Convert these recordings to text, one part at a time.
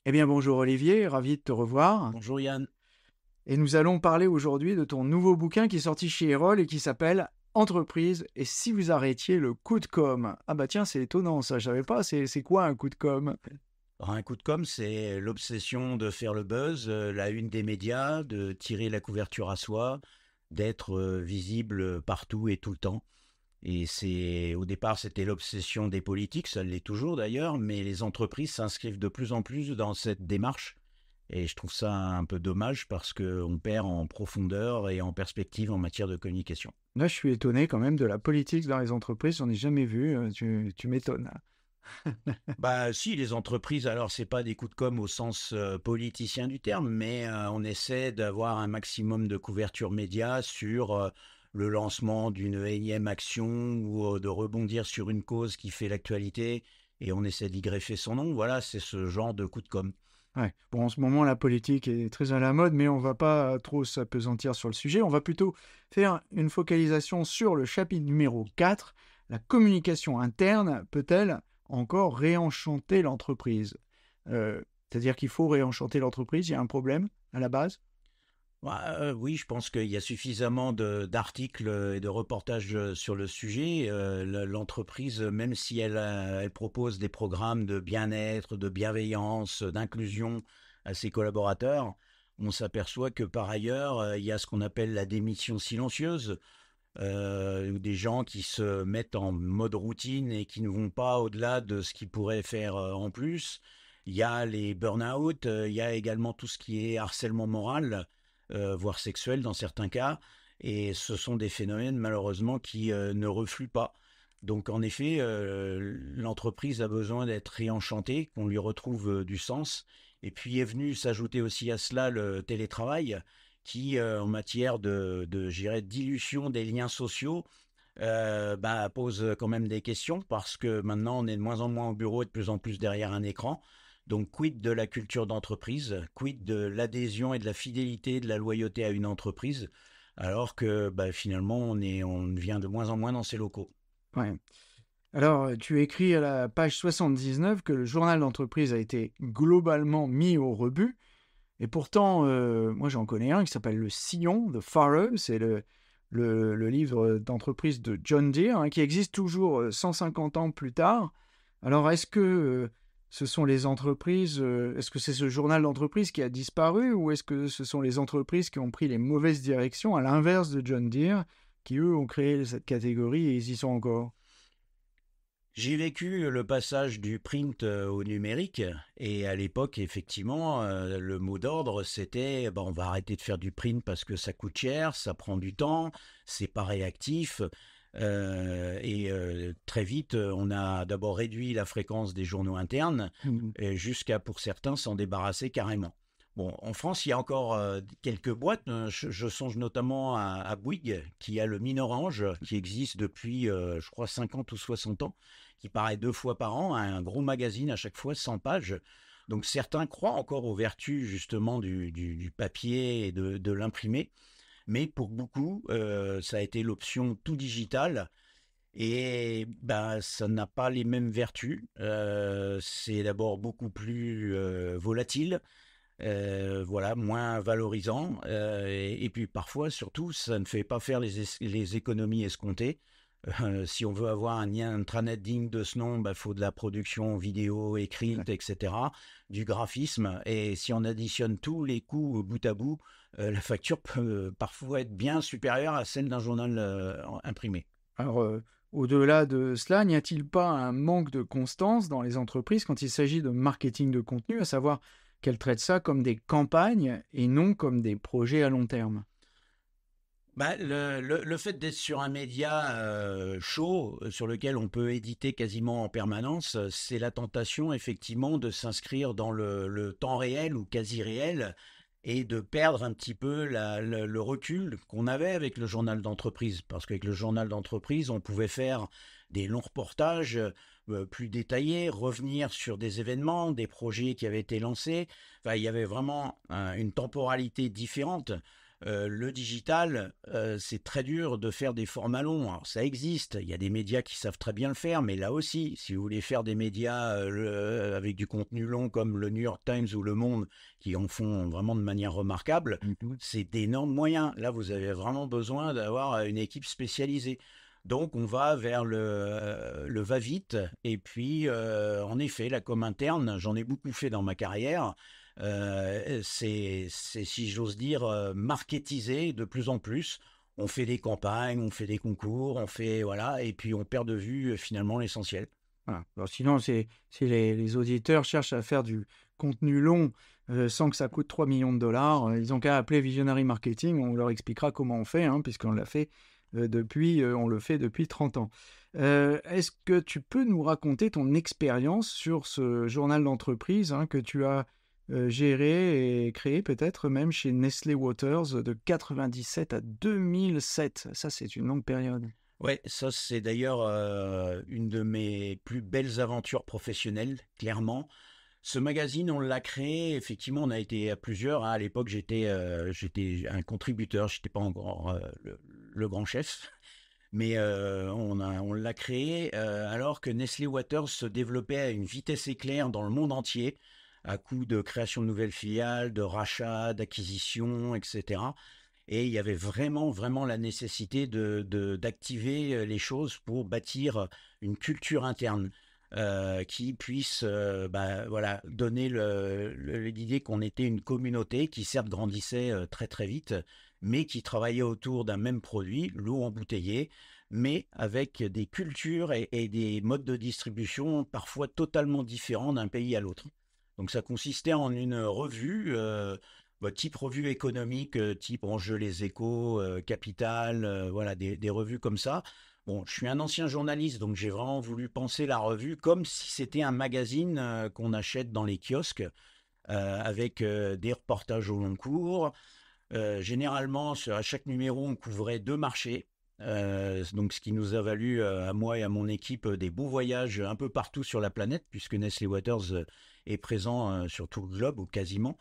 Eh bien bonjour Olivier, ravi de te revoir. Bonjour Yann. Et nous allons parler aujourd'hui de ton nouveau bouquin qui est sorti chez Erol et qui s'appelle Entreprise et si vous arrêtiez le coup de com'. Ah bah tiens, c'est étonnant ça, je savais pas, c'est quoi un coup de com'? Alors, un coup de com', c'est l'obsession de faire le buzz, la une des médias, de tirer la couverture à soi, d'être visible partout et tout le temps. Et au départ, c'était l'obsession des politiques, ça l'est toujours d'ailleurs, mais les entreprises s'inscrivent de plus en plus dans cette démarche. Et je trouve ça un peu dommage parce qu'on perd en profondeur et en perspective en matière de communication. Là, je suis étonné quand même de la politique dans les entreprises, j'en ai jamais vu, tu m'étonnes. Bah si, les entreprises, alors c'est pas des coups de com' au sens politicien du terme, mais on essaie d'avoir un maximum de couverture média sur le lancement d'une énième action ou de rebondir sur une cause qui fait l'actualité et on essaie d'y greffer son nom. Voilà, c'est ce genre de coup de com'. Ouais. Bon, en ce moment, la politique est très à la mode, mais on va pas trop s'apesantir sur le sujet. On va plutôt faire une focalisation sur le chapitre numéro 4. La communication interne peut-elle encore réenchanter l'entreprise? C'est-à-dire qu'il faut réenchanter l'entreprise, il y a un problème à la base? Bah, oui, je pense qu'il y a suffisamment d'articles et de reportages sur le sujet. L'entreprise, même si elle propose des programmes de bien-être, de bienveillance, d'inclusion à ses collaborateurs, on s'aperçoit que par ailleurs, il y a ce qu'on appelle la démission silencieuse, ou des gens qui se mettent en mode routine et qui ne vont pas au-delà de ce qu'ils pourraient faire en plus. Il y a les burn-out, il y a également tout ce qui est harcèlement moral, voire sexuel dans certains cas. Et ce sont des phénomènes malheureusement qui ne refluent pas. Donc en effet, l'entreprise a besoin d'être réenchantée, qu'on lui retrouve du sens. Et puis est venu s'ajouter aussi à cela le télétravail, qui, en matière je dirais, dilution des liens sociaux, bah, pose quand même des questions parce que maintenant on est de moins en moins au bureau et de plus en plus derrière un écran. Donc quid de la culture d'entreprise, quid de l'adhésion et de la fidélité, de la loyauté à une entreprise, alors que bah, finalement on vient de moins en moins dans ces locaux. Ouais. Alors, tu écris à la page 79 que le journal d'entreprise a été globalement mis au rebut. Et pourtant, moi j'en connais un qui s'appelle Le Sillon, The Furrow, c'est le livre d'entreprise de John Deere, hein, qui existe toujours 150 ans plus tard. Alors est-ce que ce sont les entreprises, est-ce que c'est ce journal d'entreprise qui a disparu ou est-ce que ce sont les entreprises qui ont pris les mauvaises directions, à l'inverse de John Deere, qui eux ont créé cette catégorie et ils y sont encore? J'ai vécu le passage du print au numérique et à l'époque, effectivement, le mot d'ordre, c'était bah, on va arrêter de faire du print parce que ça coûte cher, ça prend du temps, c'est pas réactif. Très vite, on a d'abord réduit la fréquence des journaux internes Mhm. et jusqu'à, pour certains, s'en débarrasser carrément. Bon, en France, il y a encore quelques boîtes. Je songe notamment à Bouygues, qui a le Minorange, qui existe depuis, je crois, 50 ou 60 ans, qui paraît 2 fois par an, un gros magazine à chaque fois, 100 pages. Donc certains croient encore aux vertus justement du papier et de l'imprimé, mais pour beaucoup, ça a été l'option tout digital. Et ben, ça n'a pas les mêmes vertus. C'est d'abord beaucoup plus volatile, voilà, moins valorisant. Et puis parfois, surtout, ça ne fait pas faire les économies escomptées. Si on veut avoir un intranet digne de ce nom, il faut de la production vidéo, écrite, etc., du graphisme. Et si on additionne tous les coûts bout à bout, la facture peut parfois être bien supérieure à celle d'un journal imprimé. Alors, au-delà de cela, n'y a-t-il pas un manque de constance dans les entreprises quand il s'agit de marketing de contenu, à savoir qu'elles traitent ça comme des campagnes et non comme des projets à long terme? Bah, le fait d'être sur un média chaud sur lequel on peut éditer quasiment en permanence, c'est la tentation effectivement de s'inscrire dans le temps réel ou quasi réel et de perdre un petit peu le recul qu'on avait avec le journal d'entreprise. Parce qu'avec le journal d'entreprise, on pouvait faire des longs reportages plus détaillés, revenir sur des événements, des projets qui avaient été lancés. Enfin, il y avait vraiment une temporalité différente. Le digital, c'est très dur de faire des formats longs. Alors, ça existe, il y a des médias qui savent très bien le faire, mais là aussi, si vous voulez faire des médias avec du contenu long comme le New York Times ou Le Monde, qui en font vraiment de manière remarquable, Mhm. c'est d'énormes moyens. Là, vous avez vraiment besoin d'avoir une équipe spécialisée. Donc, on va vers le va-vite. Et puis, en effet, la com interne, j'en ai beaucoup fait dans ma carrière. C'est, si j'ose dire, marketisé de plus en plus. On fait des campagnes, on fait des concours, on fait voilà, et puis on perd de vue finalement l'essentiel. Voilà. Alors sinon, si les auditeurs cherchent à faire du contenu long sans que ça coûte 3 millions de dollars, ils ont qu'à appeler Visionary Marketing, on leur expliquera comment on fait, hein, puisqu'on l'a fait on le fait depuis 30 ans. Est-ce que tu peux nous raconter ton expérience sur ce journal d'entreprise, hein, que tu as géré et créé peut-être même chez Nestlé Waters de 97 à 2007? Ça, c'est une longue période. Ouais, ça c'est d'ailleurs une de mes plus belles aventures professionnelles, clairement. Ce magazine, on l'a créé, effectivement, on a été à plusieurs, hein. À l'époque, j'étais un contributeur, je n'étais pas encore le grand chef, mais on l'a créé alors que Nestlé Waters se développait à une vitesse éclair dans le monde entier, à coup de création de nouvelles filiales, de rachats, d'acquisitions, etc. Et il y avait vraiment, vraiment la nécessité d'activer les choses pour bâtir une culture interne qui puisse voilà, donner l'idée qu'on était une communauté qui certes grandissait très très vite, mais qui travaillait autour d'un même produit, l'eau embouteillée, mais avec des cultures et des modes de distribution parfois totalement différents d'un pays à l'autre. Donc ça consistait en une revue type revue économique, type Enjeux les Échos, Capital, voilà, des revues comme ça. Bon, je suis un ancien journaliste, donc j'ai vraiment voulu penser la revue comme si c'était un magazine qu'on achète dans les kiosques, avec des reportages au long cours. Généralement, à chaque numéro, on couvrait deux marchés. Donc, ce qui nous a valu à moi et à mon équipe des beaux voyages un peu partout sur la planète, puisque Nestlé Waters est présent sur tout le globe ou quasiment,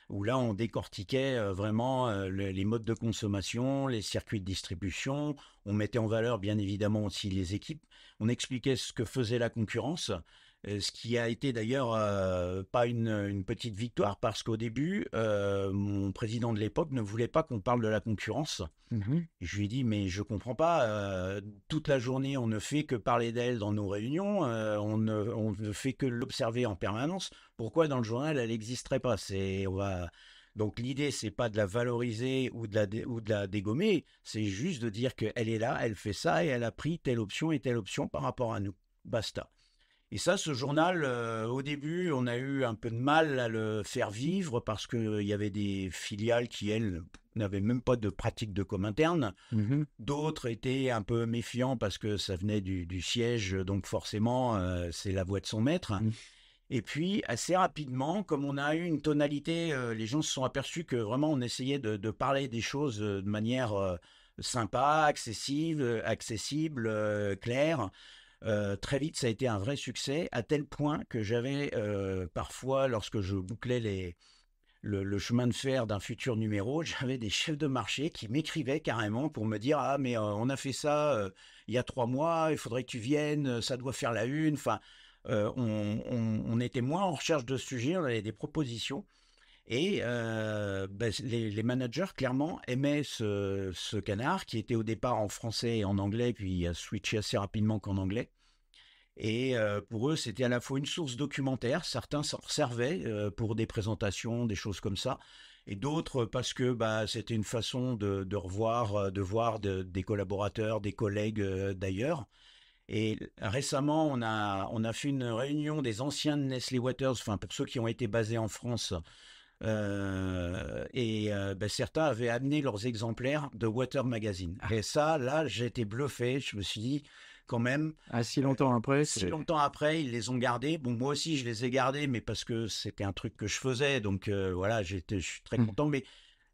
où là on décortiquait vraiment les modes de consommation, les circuits de distribution, on mettait en valeur bien évidemment aussi les équipes, on expliquait ce que faisait la concurrence, ce qui a été d'ailleurs pas une petite victoire parce qu'au début, mon président de l'époque ne voulait pas qu'on parle de la concurrence. Mhm. Je lui ai dit, mais je comprends pas, toute la journée on ne fait que parler d'elle dans nos réunions, on ne fait que l'observer en permanence. Pourquoi dans le journal elle n'existerait pas? Donc l'idée, c'est pas de la valoriser ou de la dégommer, c'est juste de dire qu'elle est là, elle fait ça et elle a pris telle option et telle option par rapport à nous. Basta. Et ça, ce journal, au début, on a eu un peu de mal à le faire vivre parce qu'il y avait des filiales qui, elles, n'avaient même pas de pratique de com interne. Mhm. D'autres étaient un peu méfiants parce que ça venait du siège, donc forcément, c'est la voix de son maître. Mhm. Et puis, assez rapidement, comme on a eu une tonalité, les gens se sont aperçus que vraiment on essayait de parler des choses de manière sympa, accessible, claire. Très vite, ça a été un vrai succès, à tel point que j'avais parfois, lorsque je bouclais le chemin de fer d'un futur numéro, j'avais des chefs de marché qui m'écrivaient carrément pour me dire: Ah, mais on a fait ça il y a 3 mois, il faudrait que tu viennes, ça doit faire la une. Enfin, on était moins en recherche de sujets, on avait des propositions. Et les managers, clairement, aimaient ce canard qui était au départ en français et en anglais, puis il a switché assez rapidement qu'en anglais. Et pour eux, c'était à la fois une source documentaire, certains s'en servaient pour des présentations, des choses comme ça, et d'autres parce que bah, c'était une façon de revoir, de voir des collaborateurs, des collègues d'ailleurs. Et récemment, on a fait une réunion des anciens de Nestlé Waters, enfin pour ceux qui ont été basés en France, certains avaient amené leurs exemplaires de Water Magazine. Ah, Et ça, là, j'ai été bluffé. Je me suis dit, quand même, ah, si longtemps après, si c'est... longtemps après, ils les ont gardés. Bon, moi aussi, je les ai gardés, mais parce que c'était un truc que je faisais. Donc voilà, je suis très Mhm. content. Mais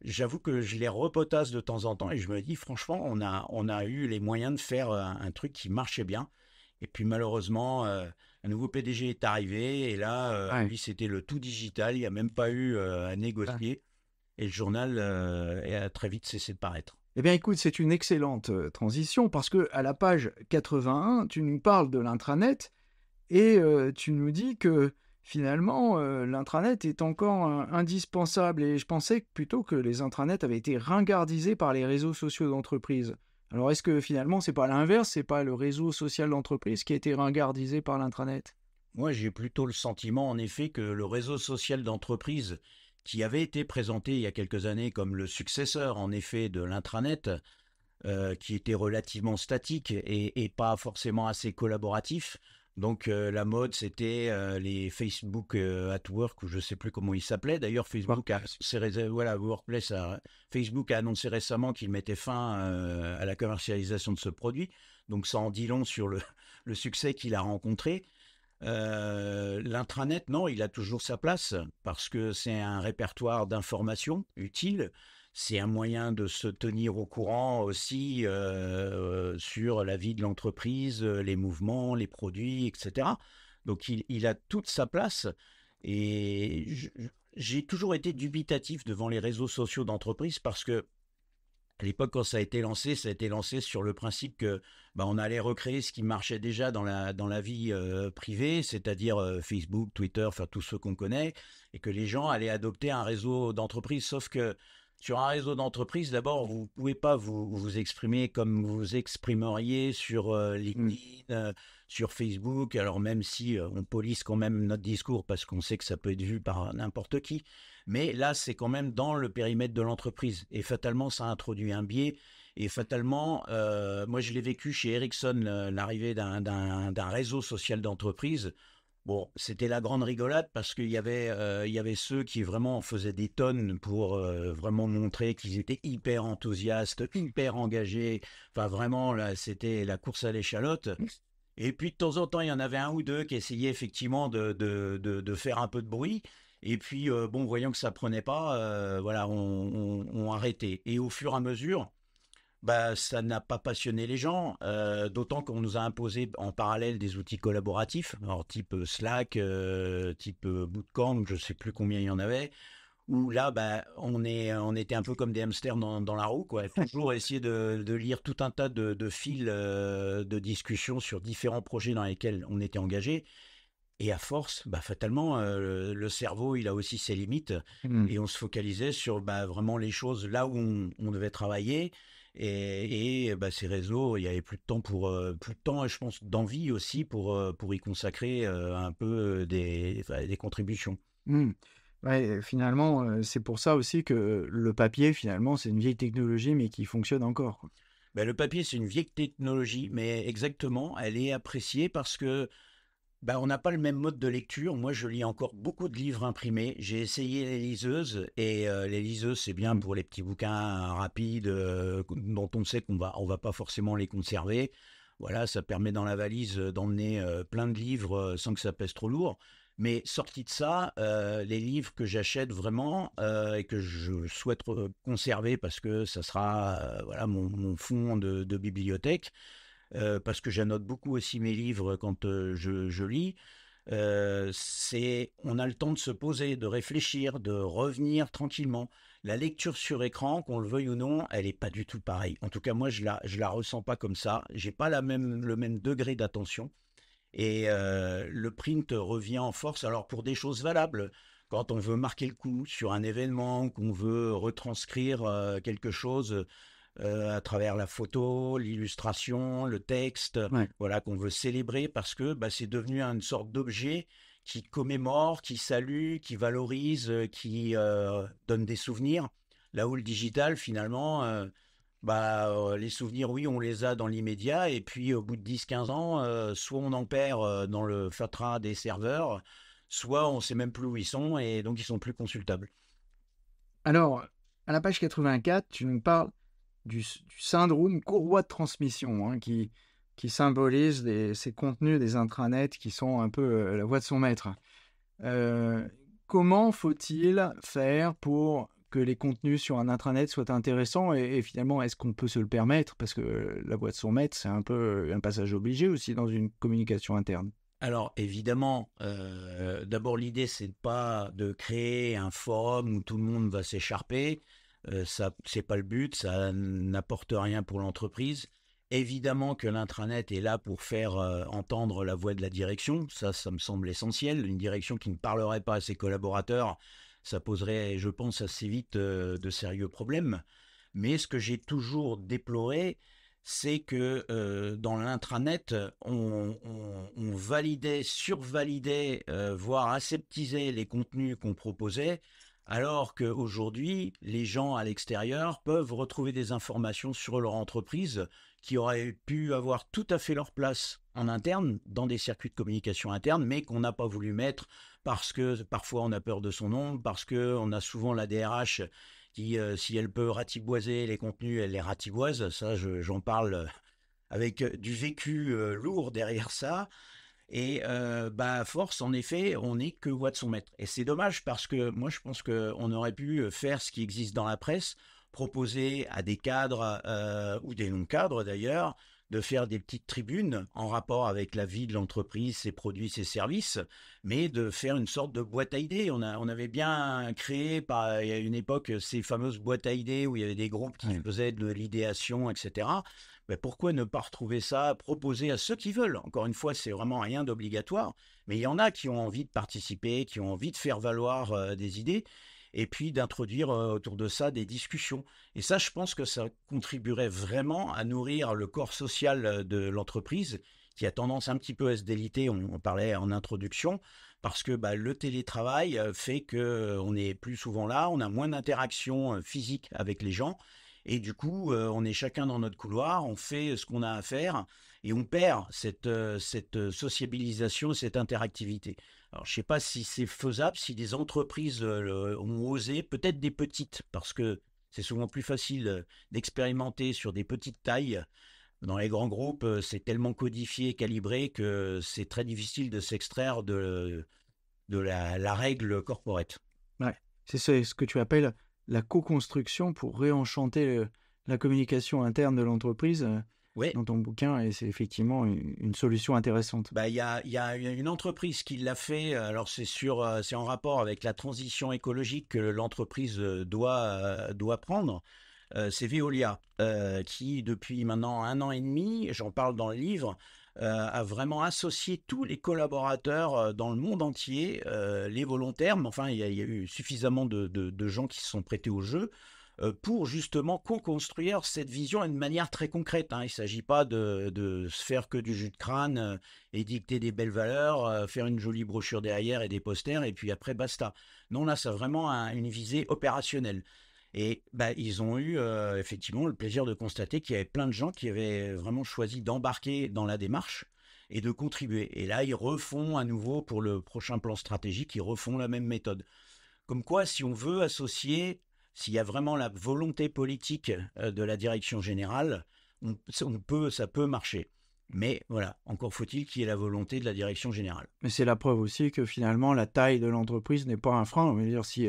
j'avoue que je les repotasse de temps en temps et je me dis, franchement, on a eu les moyens de faire un truc qui marchait bien. Et puis malheureusement, un nouveau PDG est arrivé et là, Ouais. lui, c'était le tout digital. Il n'y a même pas eu à Ah. négocier. et le journal a très vite cessé de paraître. Eh bien, écoute, c'est une excellente transition parce que à la page 81, tu nous parles de l'intranet et tu nous dis que finalement, l'intranet est encore indispensable. Et je pensais plutôt que les intranets avaient été ringardisés par les réseaux sociaux d'entreprise. Alors, est-ce que finalement, c'est pas l'inverse, c'est pas le réseau social d'entreprise qui a été ringardisé par l'intranet? Moi, j'ai plutôt le sentiment, en effet, que le réseau social d'entreprise, qui avait été présenté il y a quelques années comme le successeur, en effet, de l'intranet, qui était relativement statique et pas forcément assez collaboratif. Donc la mode, c'était les Facebook at Work, ou je ne sais plus comment ils s'appelaient. D'ailleurs, WordPress. voilà, Workplace Facebook a annoncé récemment qu'il mettait fin à la commercialisation de ce produit. Donc ça en dit long sur le succès qu'il a rencontré. L'intranet, non, il a toujours sa place parce que c'est un répertoire d'informations utiles. C'est un moyen de se tenir au courant aussi sur la vie de l'entreprise, les mouvements, les produits, etc. Donc il a toute sa place et j'ai toujours été dubitatif devant les réseaux sociaux d'entreprise parce que à l'époque, quand ça a été lancé sur le principe que on allait recréer ce qui marchait déjà dans la vie privée, c'est-à-dire Facebook, Twitter, enfin tous ceux qu'on connaît, et que les gens allaient adopter un réseau d'entreprise. Sauf que sur un réseau d'entreprise, d'abord, vous ne pouvez pas vous exprimer comme vous vous exprimeriez sur Mm. LinkedIn, sur Facebook, alors même si on police quand même notre discours parce qu'on sait que ça peut être vu par n'importe qui. Mais là, c'est quand même dans le périmètre de l'entreprise. Et fatalement, ça introduit un biais. Et fatalement, moi, je l'ai vécu chez Ericsson, l'arrivée d'un réseau social d'entreprise. Bon, c'était la grande rigolade parce il y avait ceux qui vraiment en faisaient des tonnes pour vraiment montrer qu'ils étaient hyper enthousiastes, hyper engagés. Enfin, vraiment, là, c'était la course à l'échalote. Et puis de temps en temps, il y en avait un ou deux qui essayaient effectivement de faire un peu de bruit. Et puis, bon, voyant que ça prenait pas, voilà, on arrêté. Et au fur et à mesure, ça n'a pas passionné les gens, d'autant qu'on nous a imposé en parallèle des outils collaboratifs, alors type Slack, type Bootcamp, je ne sais plus combien il y en avait, où là, on était un peu comme des hamsters dans la roue, quoi. Toujours essayer de lire tout un tas de fils de discussion sur différents projets dans lesquels on était engagé. Et à force, fatalement, le cerveau, il a aussi ses limites. Mm. Et on se focalisait sur vraiment les choses là où on devait travailler. Ces réseaux, il n'y avait plus de temps plus de temps, et je pense, d'envie aussi pour y consacrer un peu des contributions. Mm. Ouais, finalement, c'est pour ça aussi que le papier, finalement, c'est une vieille technologie, mais qui fonctionne encore, quoi. Le papier, c'est une vieille technologie, mais exactement, elle est appréciée parce que on n'a pas le même mode de lecture. Moi, je lis encore beaucoup de livres imprimés. J'ai essayé les liseuses et les liseuses, c'est bien Mm. pour les petits bouquins rapides dont on sait on va pas forcément les conserver. Voilà, ça permet dans la valise d'emmener plein de livres sans que ça pèse trop lourd. Mais sorti de ça, les livres que j'achète vraiment et que je souhaite conserver parce que ça sera voilà mon fonds de bibliothèque, parce que j'annote beaucoup aussi mes livres quand je lis. On a le temps de se poser, de réfléchir, de revenir tranquillement. La lecture sur écran, qu'on le veuille ou non, elle n'est pas du tout pareille. En tout cas, moi, je la ressens pas comme ça. J'ai pas le même degré d'attention. Et le print revient en force. Alors pour des choses valables, quand on veut marquer le coup sur un événement, qu'on veut retranscrire quelque chose à travers la photo, l'illustration, le texte, Ouais. voilà, qu'on veut célébrer parce que c'est devenu une sorte d'objet qui commémore, qui salue, qui valorise, qui donne des souvenirs. Là où le digital, finalement, les souvenirs, oui, on les a dans l'immédiat, et puis au bout de 10 15 ans, soit on en perd dans le fatras des serveurs, soit on sait même plus où ils sont, et donc ils sont plus consultables. Alors, à la page 84, tu nous parles du syndrome courroie de transmission, hein, qui symbolise ces contenus des intranets qui sont un peu la voix de son maître. Euh, Comment faut-il faire pour que les contenus sur un intranet soient intéressants et finalement, est-ce qu'on peut se le permettre? Parce que la voix de son maître, c'est un peu un passage obligé aussi dans une communication interne. Alors évidemment, d'abord l'idée c'est pas de créer un forum où tout le monde va s'écharper, ça c'est pas le but, ça n'apporte rien pour l'entreprise. Évidemment que l'intranet est là pour faire entendre la voix de la direction, ça me semble essentiel. Une direction qui ne parlerait pas à ses collaborateurs, ça poserait, je pense, assez vite de sérieux problèmes. Mais ce que j'ai toujours déploré, c'est que dans l'intranet, on validait, survalidait, voire aseptisait les contenus qu'on proposait, alors qu'aujourd'hui, les gens à l'extérieur peuvent retrouver des informations sur leur entreprise qui auraient pu avoir tout à fait leur place en interne, dans des circuits de communication interne, mais qu'on n'a pas voulu mettre parce que parfois on a peur de son nom, parce qu'on a souvent la DRH qui, si elle peut ratiboiser les contenus, elle les ratiboise. Ça, j'en parle avec du vécu lourd derrière ça. Et bah, à force, en effet, on n'est que voix de son maître. Et c'est dommage parce que moi, je pense qu'on aurait pu faire ce qui existe dans la presse, proposer à des cadres ou des non-cadres d'ailleurs, de faire des petites tribunes en rapport avec la vie de l'entreprise, ses produits, ses services, mais de faire une sorte de boîte à idées. On avait bien créé il y a une époque ces fameuses boîtes à idées où il y avait des groupes qui faisaient de l'idéation, etc. Ben pourquoi ne pas retrouver ça, proposer à ceux qui veulent? Encore une fois, c'est vraiment rien d'obligatoire, mais il y en a qui ont envie de participer, qui ont envie de faire valoir des idées, et puis d'introduire autour de ça des discussions. Et ça, je pense que ça contribuerait vraiment à nourrir le corps social de l'entreprise, qui a tendance un petit peu à se déliter, on parlait en introduction, parce que bah, le télétravail fait qu'on est plus souvent là, on a moins d'interactions physiques avec les gens, et du coup, on est chacun dans notre couloir, on fait ce qu'on a à faire et on perd cette sociabilisation, cette interactivité. Alors, je ne sais pas si c'est faisable, si des entreprises ont osé, peut-être des petites, parce que c'est souvent plus facile d'expérimenter sur des petites tailles. Dans les grands groupes, c'est tellement codifié, calibré que c'est très difficile de s'extraire de la règle corporate. Ouais. C'est ce que tu appelles la co-construction pour réenchanter la communication interne de l'entreprise Oui. dans ton bouquin, et c'est effectivement une solution intéressante. Bah, il y a une entreprise qui l'a fait. Alors c'est en rapport avec la transition écologique que l'entreprise doit prendre. C'est Veolia qui depuis maintenant 1 an et demi, j'en parle dans le livre, a vraiment associé tous les collaborateurs dans le monde entier, les volontaires. Mais enfin, il y a eu suffisamment de gens qui se sont prêtés au jeu pour justement co-construire cette vision de manière très concrète. Hein. Il ne s'agit pas de se faire que du jus de crâne et dicter des belles valeurs, faire une jolie brochure derrière et des posters, et puis après basta. Non, là, ça a vraiment une visée opérationnelle. Et bah, ils ont eu effectivement le plaisir de constater qu'il y avait plein de gens qui avaient vraiment choisi d'embarquer dans la démarche et de contribuer. Et là, ils refont à nouveau pour le prochain plan stratégique, ils refont la même méthode. Comme quoi, si on veut associer, s'il y a vraiment la volonté politique de la direction générale, ça peut marcher. Mais voilà, encore faut-il qu'il y ait la volonté de la direction générale. Mais c'est la preuve aussi que finalement, la taille de l'entreprise n'est pas un frein. Je veux dire, s'il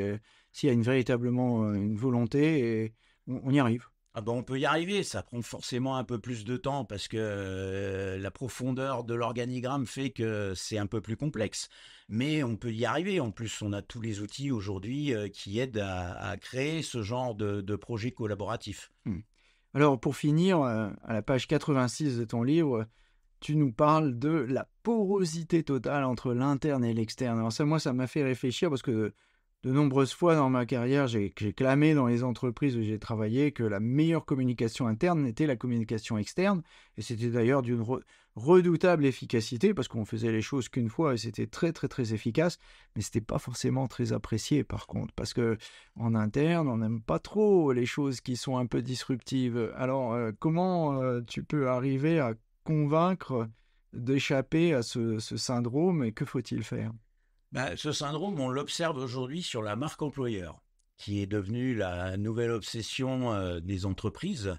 y a véritablement une volonté, et on y arrive. Ah ben on peut y arriver, ça prend forcément un peu plus de temps parce que la profondeur de l'organigramme fait que c'est un peu plus complexe. Mais on peut y arriver. En plus, on a tous les outils aujourd'hui qui aident à créer ce genre de projet collaboratif. Alors, pour finir, à la page 86 de ton livre, tu nous parles de la porosité totale entre l'interne et l'externe. Alors ça, moi, ça m'a fait réfléchir parce que de nombreuses fois dans ma carrière, j'ai clamé dans les entreprises où j'ai travaillé que la meilleure communication interne était la communication externe. Et c'était d'ailleurs d'une redoutable efficacité parce qu'on faisait les choses qu'une fois et c'était très, très, très efficace. Mais ce n'était pas forcément très apprécié par contre parce qu'en interne, on n'aime pas trop les choses qui sont un peu disruptives. Alors, comment tu peux arriver à convaincre d'échapper à ce syndrome et que faut-il faire? Bah, ce syndrome, on l'observe aujourd'hui sur la marque employeur, qui est devenue la nouvelle obsession des entreprises,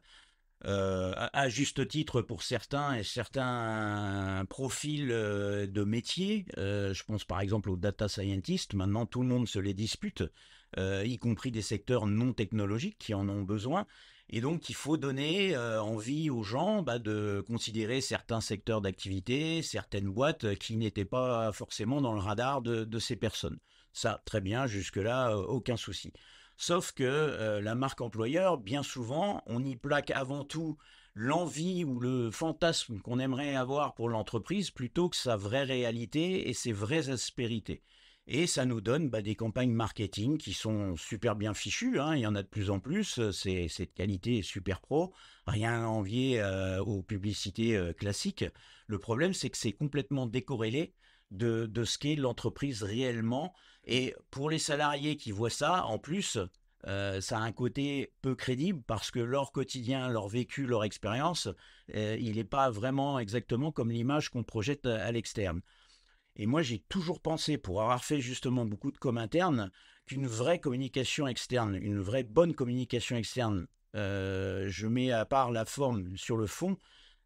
à juste titre pour certains et certains profils de métier. Je pense par exemple aux data scientists. Maintenant, tout le monde se les dispute, y compris des secteurs non technologiques qui en ont besoin. Et donc, il faut donner envie aux gens de considérer certains secteurs d'activité, certaines boîtes qui n'étaient pas forcément dans le radar de ces personnes. Ça, très bien, jusque-là, aucun souci. Sauf que la marque employeur, bien souvent, on y plaque avant tout l'envie ou le fantasme qu'on aimerait avoir pour l'entreprise plutôt que sa vraie réalité et ses vraies aspérités. Et ça nous donne des campagnes marketing qui sont super bien fichues, hein. Il y en a de plus en plus, c'est de qualité super pro, rien à envier aux publicités classiques. Le problème, c'est que c'est complètement décorrélé de ce qu'est l'entreprise réellement. Et pour les salariés qui voient ça, en plus, ça a un côté peu crédible parce que leur quotidien, leur vécu, leur expérience, il n'est pas vraiment exactement comme l'image qu'on projette à l'externe. Et moi, j'ai toujours pensé, pour avoir fait justement beaucoup de com interne, qu'une vraie communication externe, une vraie bonne communication externe, je mets à part la forme sur le fond,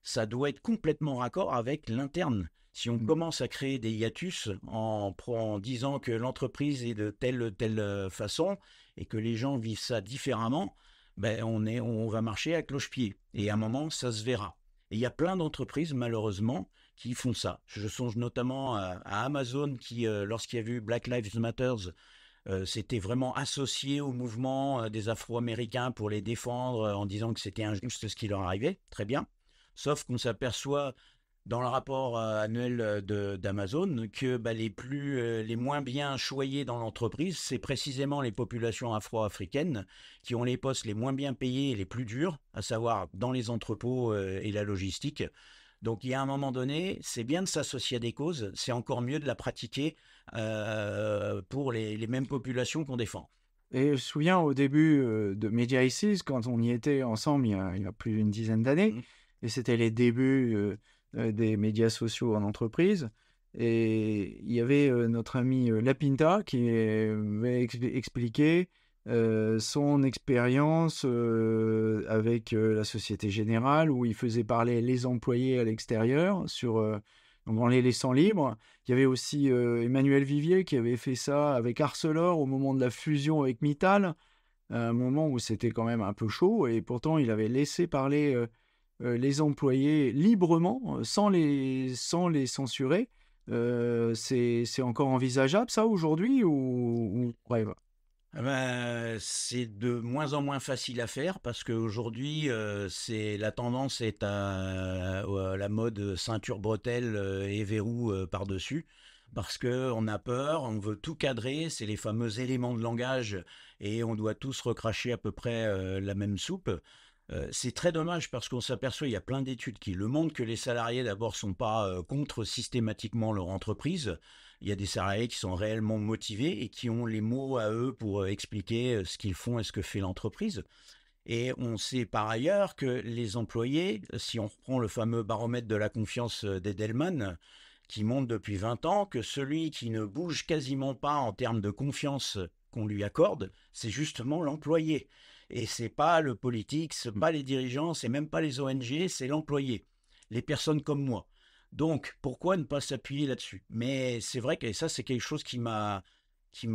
ça doit être complètement raccord avec l'interne. Si on commence à créer des hiatus en disant que l'entreprise est de telle façon et que les gens vivent ça différemment, on va marcher à cloche-pied. Et à un moment, ça se verra. Et il y a plein d'entreprises, malheureusement, qui font ça. Je songe notamment à Amazon qui, lorsqu'il y a eu Black Lives Matter, s'était vraiment associé au mouvement des Afro-Américains pour les défendre en disant que c'était injuste ce qui leur arrivait. Très bien. Sauf qu'on s'aperçoit dans le rapport annuel d'Amazon que les moins bien choyés dans l'entreprise, c'est précisément les populations afro-africaines qui ont les postes les moins bien payés et les plus durs, à savoir dans les entrepôts et la logistique. Donc, il y a un moment donné, c'est bien de s'associer à des causes, c'est encore mieux de la pratiquer pour les mêmes populations qu'on défend. Et je me souviens au début de Media Aces, quand on y était ensemble il y a plus d'une dizaine d'années, et c'était les débuts des médias sociaux en entreprise. Et il y avait notre ami Lapinta qui avait expliqué son expérience avec la Société Générale, où il faisait parler les employés à l'extérieur donc en les laissant libres. Il y avait aussi Emmanuel Vivier qui avait fait ça avec Arcelor au moment de la fusion avec Mittal, à un moment où c'était quand même un peu chaud, et pourtant il avait laissé parler les employés librement, sans les censurer. C'est encore envisageable ça aujourd'hui ou rêve? C'est de moins en moins facile à faire parce qu'aujourd'hui, la tendance est à la mode ceinture bretelle et verrou par-dessus. Parce qu'on a peur, on veut tout cadrer, c'est les fameux éléments de langage et on doit tous recracher à peu près la même soupe. C'est très dommage parce qu'on s'aperçoit, il y a plein d'études qui le montrent, que les salariés d'abord sont pas contre systématiquement leur entreprise. Il y a des salariés qui sont réellement motivés et qui ont les mots à eux pour expliquer ce qu'ils font et ce que fait l'entreprise. Et on sait par ailleurs que les employés, si on reprend le fameux baromètre de la confiance d'Edelman, qui montre depuis 20 ans que celui qui ne bouge quasiment pas en termes de confiance qu'on lui accorde, c'est justement l'employé. Et c'est pas le politique, c'est pas les dirigeants, c'est même pas les ONG, c'est l'employé. Les personnes comme moi. Donc, pourquoi ne pas s'appuyer là-dessus? Mais c'est vrai que ça, c'est quelque chose qui m'a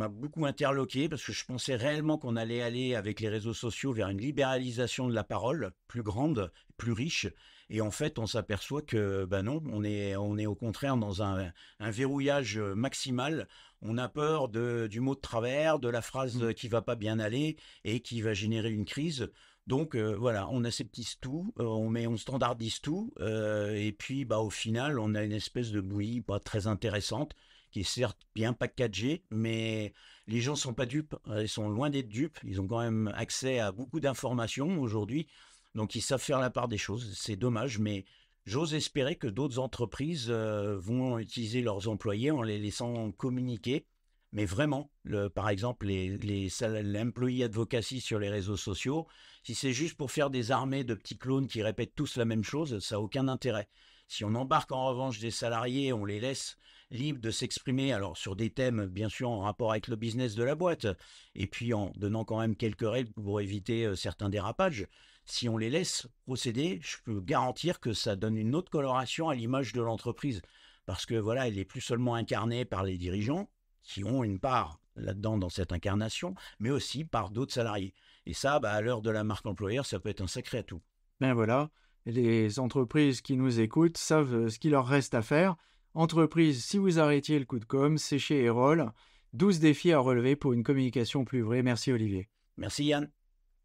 beaucoup interloqué parce que je pensais réellement qu'on allait aller avec les réseaux sociaux vers une libéralisation de la parole plus grande, plus riche. Et en fait, on s'aperçoit que non, on est au contraire dans un verrouillage maximal. On a peur du mot de travers, de la phrase qui va pas bien aller et qui va générer une crise. Donc voilà, on aseptise tout, on standardise tout, et puis au final, on a une espèce de bouillie pas très intéressante qui est certes bien packagé, mais les gens sont pas dupes, ils sont loin d'être dupes, ils ont quand même accès à beaucoup d'informations aujourd'hui, donc ils savent faire la part des choses. C'est dommage, mais j'ose espérer que d'autres entreprises vont utiliser leurs employés en les laissant communiquer. Mais vraiment, par exemple, l'employee advocacy sur les réseaux sociaux, si c'est juste pour faire des armées de petits clones qui répètent tous la même chose, ça n'a aucun intérêt. Si on embarque en revanche des salariés, on les laisse libres de s'exprimer, alors sur des thèmes bien sûr en rapport avec le business de la boîte, et puis en donnant quand même quelques règles pour éviter certains dérapages. Si on les laisse procéder, je peux garantir que ça donne une autre coloration à l'image de l'entreprise. Parce que voilà, elle n'est plus seulement incarnée par les dirigeants, qui ont une part là-dedans dans cette incarnation, mais aussi par d'autres salariés. Et ça, à l'heure de la marque employeur, ça peut être un sacré atout. Ben voilà, les entreprises qui nous écoutent savent ce qu'il leur reste à faire. Entreprise, si vous arrêtiez le coup de com', c'est chez Erol. 12 défis à relever pour une communication plus vraie. Merci Olivier. Merci Yann.